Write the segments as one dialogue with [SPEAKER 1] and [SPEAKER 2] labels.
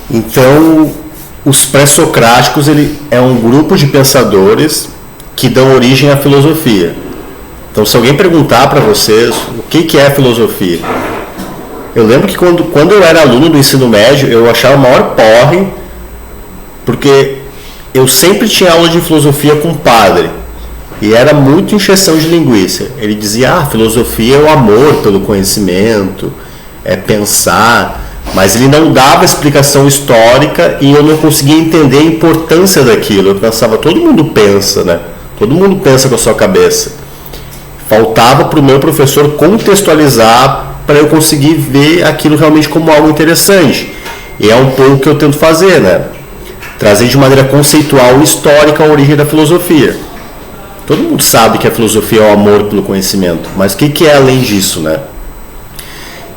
[SPEAKER 1] Então, os pré-socráticos ele é um grupo de pensadores que dão origem à filosofia. Então, se alguém perguntar para vocês o que é filosofia, eu lembro que quando eu era aluno do ensino médio, eu achava o maior porre, porque eu sempre tinha aula de filosofia com o padre, e era muito encheção de linguiça. Ele dizia, filosofia é o amor pelo conhecimento, é pensar, mas ele não dava explicação histórica e eu não conseguia entender a importância daquilo. Eu pensava, todo mundo pensa, né? Todo mundo pensa com a sua cabeça. Faltava para o meu professor contextualizar para eu conseguir ver aquilo realmente como algo interessante. E é um pouco o que eu tento fazer, né? Trazer de maneira conceitual e histórica a origem da filosofia. Todo mundo sabe que a filosofia é o amor pelo conhecimento, mas o que é além disso, né?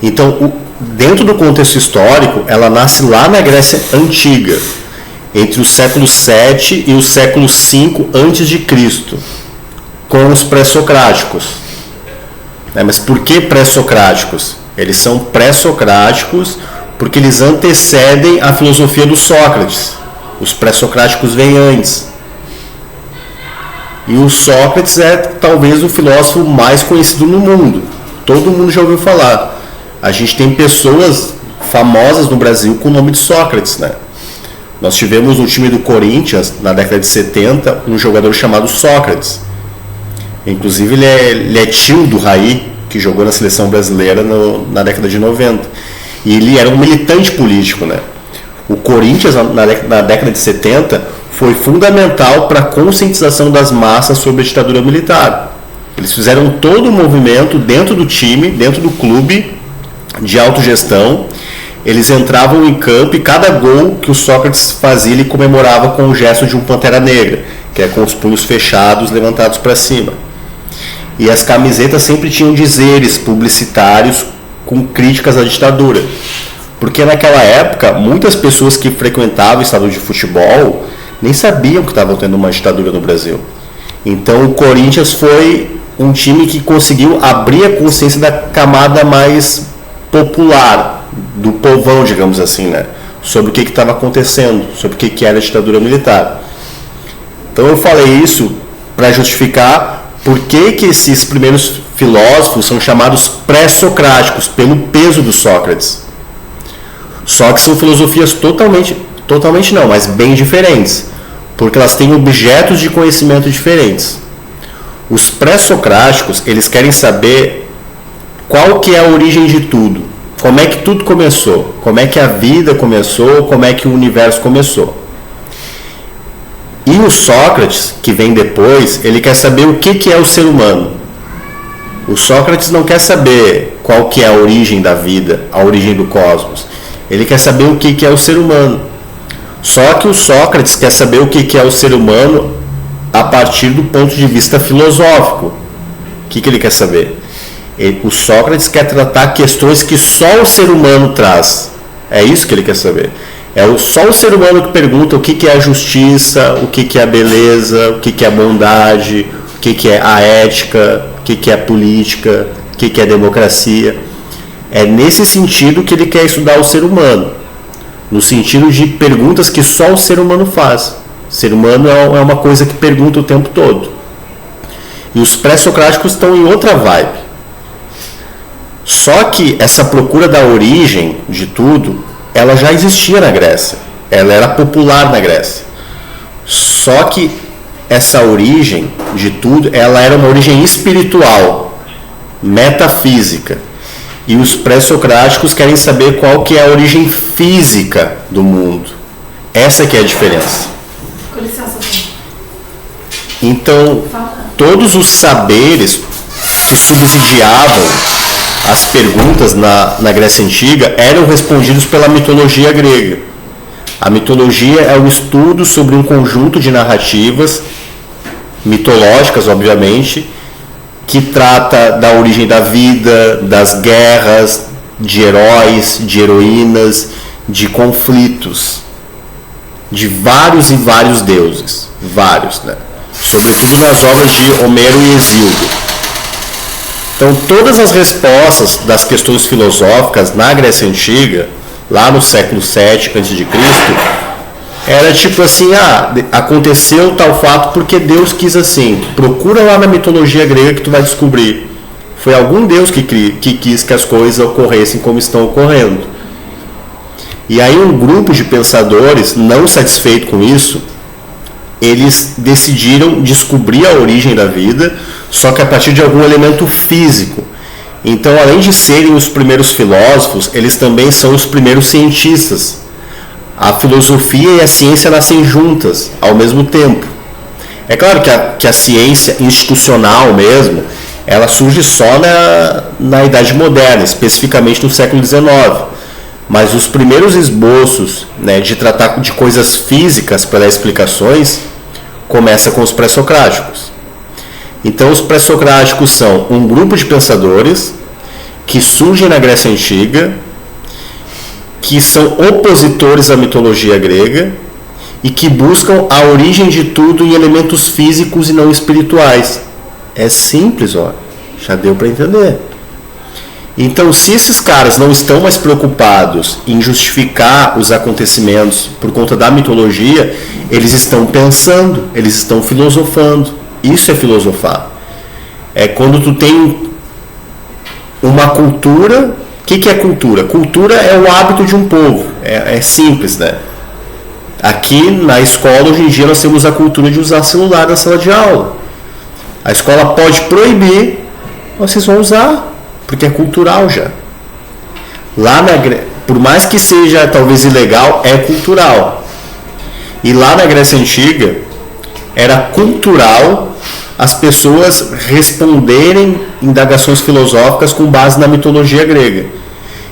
[SPEAKER 1] Então, dentro do contexto histórico, ela nasce lá na Grécia Antiga, entre o século VII e o século V a.C., com os pré-socráticos. Mas por que pré-socráticos? Eles são pré-socráticos porque eles antecedem a filosofia do Sócrates. Os pré-socráticos vêm antes. E o Sócrates é talvez o filósofo mais conhecido no mundo. Todo mundo já ouviu falar. A gente tem pessoas famosas no Brasil com o nome de Sócrates, né? Nós tivemos no time do Corinthians, na década de 70, um jogador chamado Sócrates. Inclusive ele é tio do Raí, que jogou na seleção brasileira na década de 90. E ele era um militante político, né? O Corinthians, na década de 70, foi fundamental para a conscientização das massas sobre a ditadura militar. Eles fizeram todo o movimento dentro do time, dentro do clube de autogestão. Eles entravam em campo e cada gol que o Sócrates fazia, ele comemorava com o gesto de um pantera negra, que é com os punhos fechados, levantados para cima. E as camisetas sempre tinham dizeres publicitários com críticas à ditadura. Porque naquela época, muitas pessoas que frequentavam o estádio de futebol nem sabiam que estavam tendo uma ditadura no Brasil. Então o Corinthians foi um time que conseguiu abrir a consciência da camada mais popular, do povão, digamos assim, né? Sobre o que estava acontecendo, sobre o que era a ditadura militar. Então eu falei isso para justificar por que esses primeiros filósofos são chamados pré-socráticos, pelo peso do Sócrates. Só que são filosofias totalmente não, mas bem diferentes, porque elas têm objetos de conhecimento diferentes. Os pré-socráticos, eles querem saber qual que é a origem de tudo, como é que tudo começou, como é que a vida começou, como é que o universo começou. E o Sócrates, que vem depois, ele quer saber o que é o ser humano. O Sócrates não quer saber qual que é a origem da vida, a origem do cosmos. Ele quer saber o que é o ser humano. Só que o Sócrates quer saber o que é o ser humano a partir do ponto de vista filosófico. O que ele quer saber? O Sócrates quer tratar questões que só o ser humano traz. É isso que ele quer saber. Só o ser humano que pergunta o que é a justiça, o que é a beleza, o que é a bondade, o que é a ética, o que é a política, o que é a democracia. É nesse sentido que ele quer estudar o ser humano, no sentido de perguntas que só o ser humano faz. O ser humano é uma coisa que pergunta o tempo todo. E os pré-socráticos estão em outra vibe. Só que essa procura da origem de tudo, ela já existia na Grécia. Ela era popular na Grécia. Só que essa origem de tudo, ela era uma origem espiritual, metafísica. E os pré-socráticos querem saber qual que é a origem física do mundo. Essa que é a diferença.
[SPEAKER 2] Com licença.
[SPEAKER 1] Então, todos os saberes que subsidiavam as perguntas na Grécia Antiga eram respondidos pela mitologia grega. A mitologia é o estudo sobre um conjunto de narrativas mitológicas, obviamente, que trata da origem da vida, das guerras, de heróis, de heroínas, de conflitos, de vários e vários deuses, vários, né? Sobretudo nas obras de Homero e Hesíodo. Então, todas as respostas das questões filosóficas na Grécia Antiga lá no século VII a.C., era tipo assim, aconteceu tal fato porque Deus quis assim. Procura lá na mitologia grega que tu vai descobrir. Foi algum Deus que quis que as coisas ocorressem como estão ocorrendo. E aí um grupo de pensadores, não satisfeito com isso, eles decidiram descobrir a origem da vida, só que a partir de algum elemento físico. Então, além de serem os primeiros filósofos, eles também são os primeiros cientistas. A filosofia e a ciência nascem juntas, ao mesmo tempo. É claro que a ciência institucional mesmo, ela surge só na Idade Moderna, especificamente no século XIX. Mas os primeiros esboços, né, de tratar de coisas físicas para dar explicações, começa com os pré-socráticos. Então, os pré-socráticos são um grupo de pensadores que surgem na Grécia Antiga, que são opositores à mitologia grega e que buscam a origem de tudo em elementos físicos e não espirituais. É simples, já deu para entender. Então, se esses caras não estão mais preocupados em justificar os acontecimentos por conta da mitologia, eles estão pensando, eles estão filosofando. Isso é filosofar. É quando tu tem uma cultura. O que é cultura? Cultura é o hábito de um povo. É simples, né? Aqui na escola, hoje em dia, nós temos a cultura de usar celular na sala de aula. A escola pode proibir, vocês vão usar, porque é cultural já. Lá por mais que seja talvez ilegal, é cultural. E lá na Grécia Antiga, era cultural as pessoas responderem indagações filosóficas com base na mitologia grega.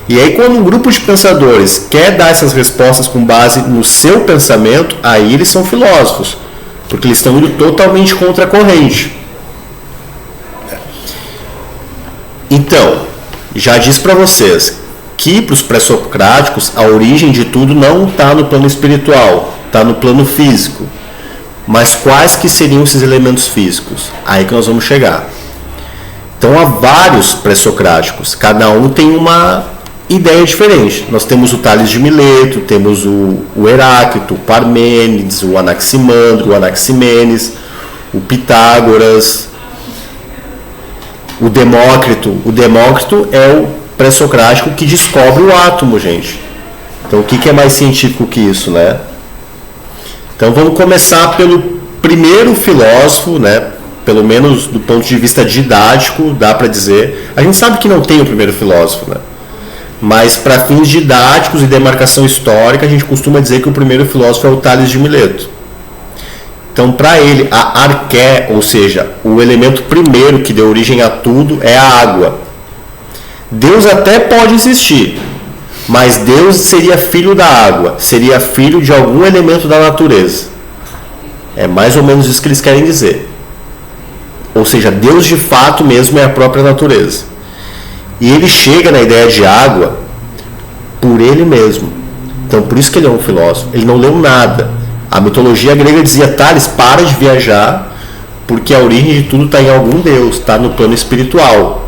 [SPEAKER 1] E aí, quando um grupo de pensadores quer dar essas respostas com base no seu pensamento, aí eles são filósofos, porque eles estão indo totalmente contra a corrente. Então, já disse para vocês que para os pré-socráticos a origem de tudo não está no plano espiritual, está no plano físico. Mas quais que seriam esses elementos físicos? Aí que nós vamos chegar. Então há vários pré-socráticos, cada um tem uma ideia diferente. Nós temos o Tales de Mileto, temos o Heráclito, o Parmênides, o Anaximandro, o Anaximenes, o Pitágoras, o Demócrito. O Demócrito é o pré-socrático que descobre o átomo, gente. Então o que é mais científico que isso, né? Então vamos começar pelo primeiro filósofo, né? Pelo menos do ponto de vista didático, dá para dizer. A gente sabe que não tem o primeiro filósofo, né? Mas para fins didáticos e demarcação histórica, a gente costuma dizer que o primeiro filósofo é o Tales de Mileto. Então, para ele, a arqué, ou seja, o elemento primeiro que deu origem a tudo, é a água. Deus até pode existir, mas Deus seria filho da água, seria filho de algum elemento da natureza. É mais ou menos isso que eles querem dizer. Ou seja, Deus de fato mesmo é a própria natureza. E ele chega na ideia de água por ele mesmo. Então, por isso que ele é um filósofo. Ele não leu nada. A mitologia grega dizia: Tales, para de viajar, porque a origem de tudo está em algum Deus, está no plano espiritual.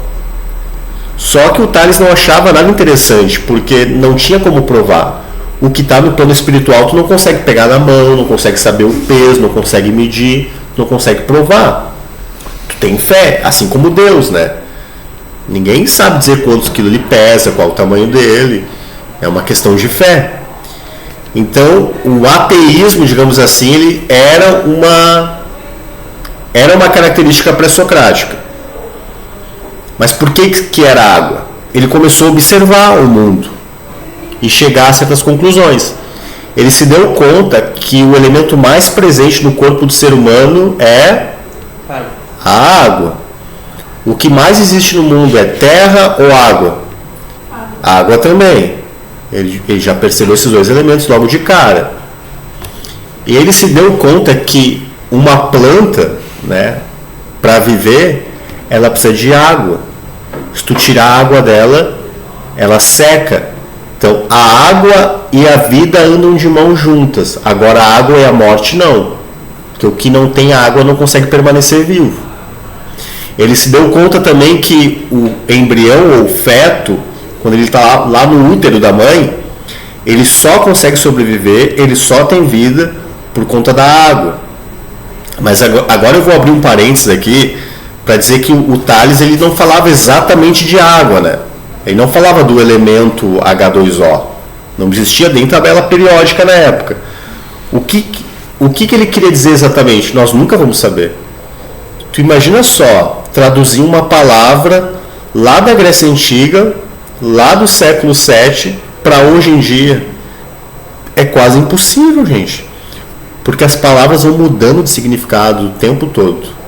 [SPEAKER 1] Só que o Tales não achava nada interessante, porque não tinha como provar. O que está no plano espiritual tu não consegue pegar na mão, não consegue saber o peso, não consegue medir, não consegue provar. Tu tem fé, assim como Deus, né? Ninguém sabe dizer quantos quilos ele pesa, qual o tamanho dele. É uma questão de fé. Então, o ateísmo, digamos assim, ele era uma característica pré-socrática. Mas por que era água? Ele começou a observar o mundo e chegar a certas conclusões. Ele se deu conta que o elemento mais presente no corpo do ser humano é a água. O que mais existe no mundo é terra ou água? Água também. Ele já percebeu esses dois elementos logo de cara. E ele se deu conta que uma planta, né, para viver, ela precisa de água. Se tu tirar a água dela, ela seca. Então, a água e a vida andam de mãos juntas. Agora, a água e a morte não. Porque o que não tem água não consegue permanecer vivo. Ele se deu conta também que o embrião ou o feto, quando ele está lá no útero da mãe, Ele só consegue sobreviver, ele só tem vida por conta da água. Mas agora eu vou abrir um parênteses aqui para dizer que o Tales ele não falava exatamente de água, né? Ele não falava do elemento H2O. Não existia nem tabela periódica na época. O que ele queria dizer exatamente? Nós nunca vamos saber. Tu imagina só, traduzir uma palavra lá da Grécia Antiga, lá do século VII, para hoje em dia. É quase impossível, gente. Porque as palavras vão mudando de significado o tempo todo.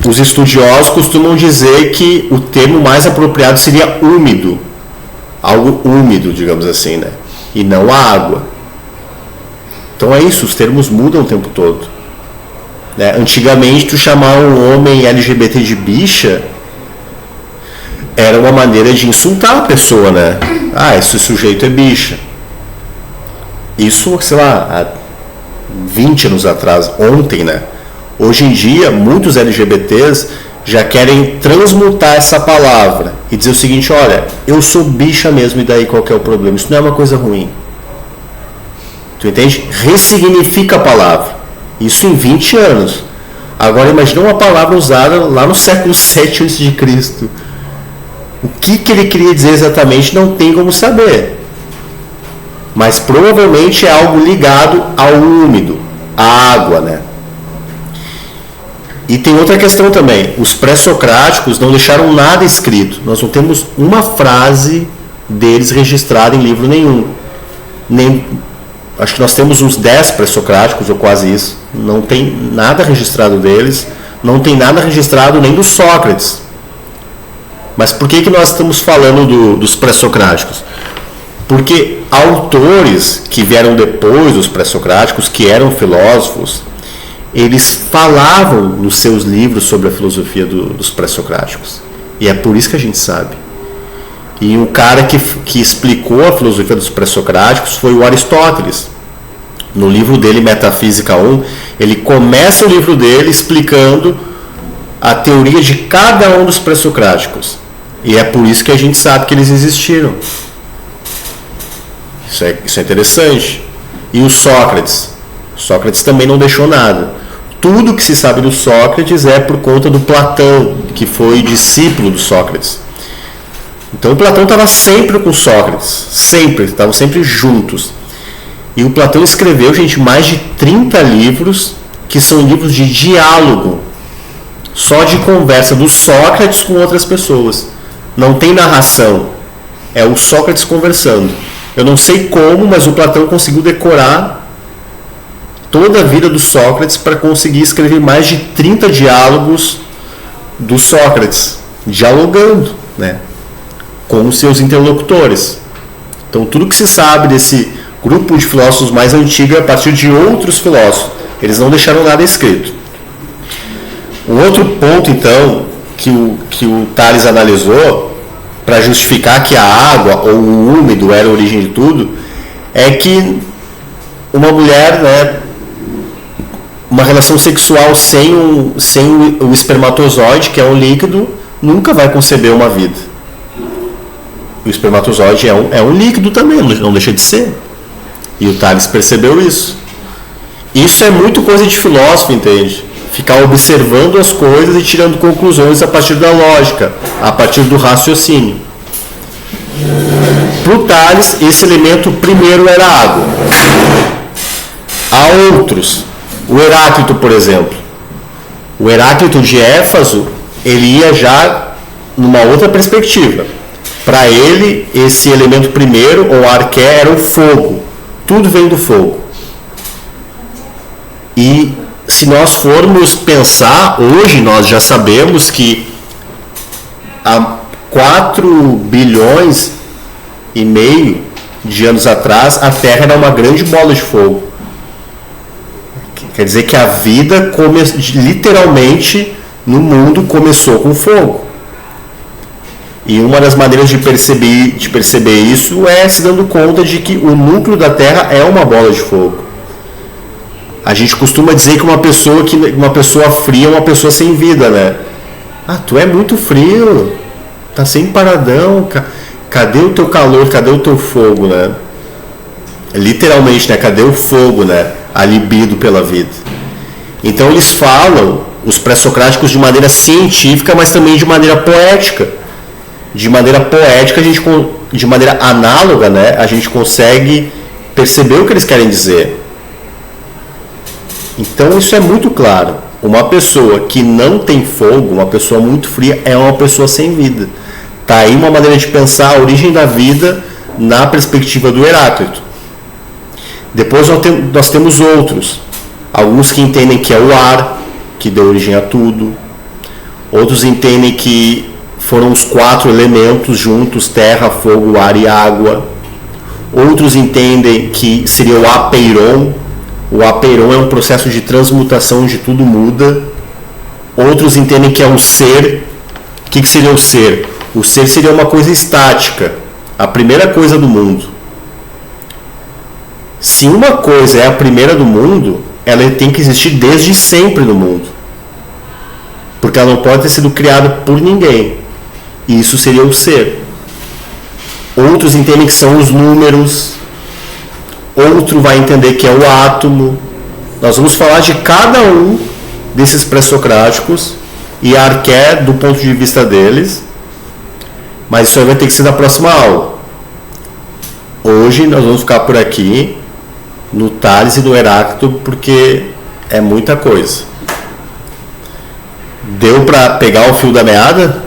[SPEAKER 1] Os estudiosos costumam dizer que o termo mais apropriado seria úmido. Algo úmido, digamos assim, né? E não a água. Então é isso, os termos mudam o tempo todo. Né? Antigamente, tu chamar um homem LGBT de bicha era uma maneira de insultar a pessoa, né? Ah, esse sujeito é bicha. Isso, sei lá, há 20 anos atrás, ontem, né? Hoje em dia, muitos LGBTs já querem transmutar essa palavra e dizer o seguinte: olha, eu sou bicha mesmo, e daí qual que é o problema? Isso não é uma coisa ruim. Tu entende? Ressignifica a palavra. Isso em 20 anos. Agora imagina uma palavra usada lá no século VII a.C. O que ele queria dizer exatamente não tem como saber. Mas provavelmente é algo ligado ao úmido, à água, né? E tem outra questão também. Os pré-socráticos não deixaram nada escrito. Nós não temos uma frase deles registrada em livro nenhum. Acho que nós temos uns 10 pré-socráticos, ou quase isso. Não tem nada registrado deles. Não tem nada registrado nem do Sócrates. Mas por que nós estamos falando dos pré-socráticos? Porque autores que vieram depois dos pré-socráticos, que eram filósofos, eles falavam nos seus livros sobre a filosofia dos pré-socráticos. E é por isso que a gente sabe. E o cara que explicou a filosofia dos pré-socráticos foi o Aristóteles. No livro dele, Metafísica 1, ele começa o livro dele explicando a teoria de cada um dos pré-socráticos. E é por isso que a gente sabe que eles existiram. Isso é interessante. E o Sócrates? Sócrates também não deixou nada. Tudo que se sabe do Sócrates é por conta do Platão, que foi discípulo do Sócrates. Então o Platão estava sempre com Sócrates, sempre, estavam sempre juntos. E o Platão escreveu, gente, mais de 30 livros, que são livros de diálogo, só de conversa do Sócrates com outras pessoas. Não tem narração, é o Sócrates conversando. Eu não sei como, mas o Platão conseguiu decorar toda a vida do Sócrates para conseguir escrever mais de 30 diálogos do Sócrates, dialogando, né, com os seus interlocutores. Então tudo que se sabe desse grupo de filósofos mais antigo é a partir de outros filósofos. Eles não deixaram nada escrito. Um outro ponto, então, que o Tales analisou para justificar que a água ou o úmido era a origem de tudo, é que uma mulher, né, uma relação sexual sem o espermatozoide, que é um líquido, nunca vai conceber uma vida. O espermatozoide é um líquido também, não deixa de ser. E o Tales percebeu isso. Isso é muito coisa de filósofo, entende? Ficar observando as coisas e tirando conclusões a partir da lógica, a partir do raciocínio. Para o Tales, esse elemento primeiro era a água. Há outros. O Heráclito, por exemplo. O Heráclito de Éfaso, ele ia já numa outra perspectiva. Para ele, esse elemento primeiro, ou arqué, era o fogo. Tudo vem do fogo. E se nós formos pensar, hoje nós já sabemos que há 4 bilhões e meio de anos atrás a Terra era uma grande bola de fogo. Quer dizer que a vida literalmente no mundo começou com fogo. E uma das maneiras de perceber isso é se dando conta de que o núcleo da Terra é uma bola de fogo. A gente costuma dizer que uma pessoa fria é uma pessoa sem vida, né? Ah, tu é muito frio, tá sem paradão. cadê o teu calor, cadê o teu fogo, né? Literalmente, né? Cadê o fogo, né? A libido pela vida. Então eles falam, os pré-socráticos, de maneira científica, mas também de maneira poética. De maneira poética, de maneira análoga, né? A gente consegue perceber o que eles querem dizer. Então isso é muito claro. Uma pessoa que não tem fogo, uma pessoa muito fria, é uma pessoa sem vida. Está aí uma maneira de pensar a origem da vida na perspectiva do Heráclito. Depois nós temos outros. Alguns que entendem que é o ar que deu origem a tudo. Outros entendem que foram os 4 elementos juntos, terra, fogo, ar e água. Outros entendem que seria o apeiron. O apeiron é um processo de transmutação onde tudo muda. Outros entendem que é um ser. O que seria o ser? O ser seria uma coisa estática, a primeira coisa do mundo. Se uma coisa é a primeira do mundo, ela tem que existir desde sempre no mundo. Porque ela não pode ter sido criada por ninguém. E isso seria o ser. Outros entendem que são os números. Outro vai entender que é o átomo. Nós vamos falar de cada um desses pré-socráticos e a arqué do ponto de vista deles. Mas isso aí vai ter que ser na próxima aula. Hoje nós vamos ficar por aqui no Tales e no Heráclito, porque é muita coisa. Deu para pegar o fio da meada?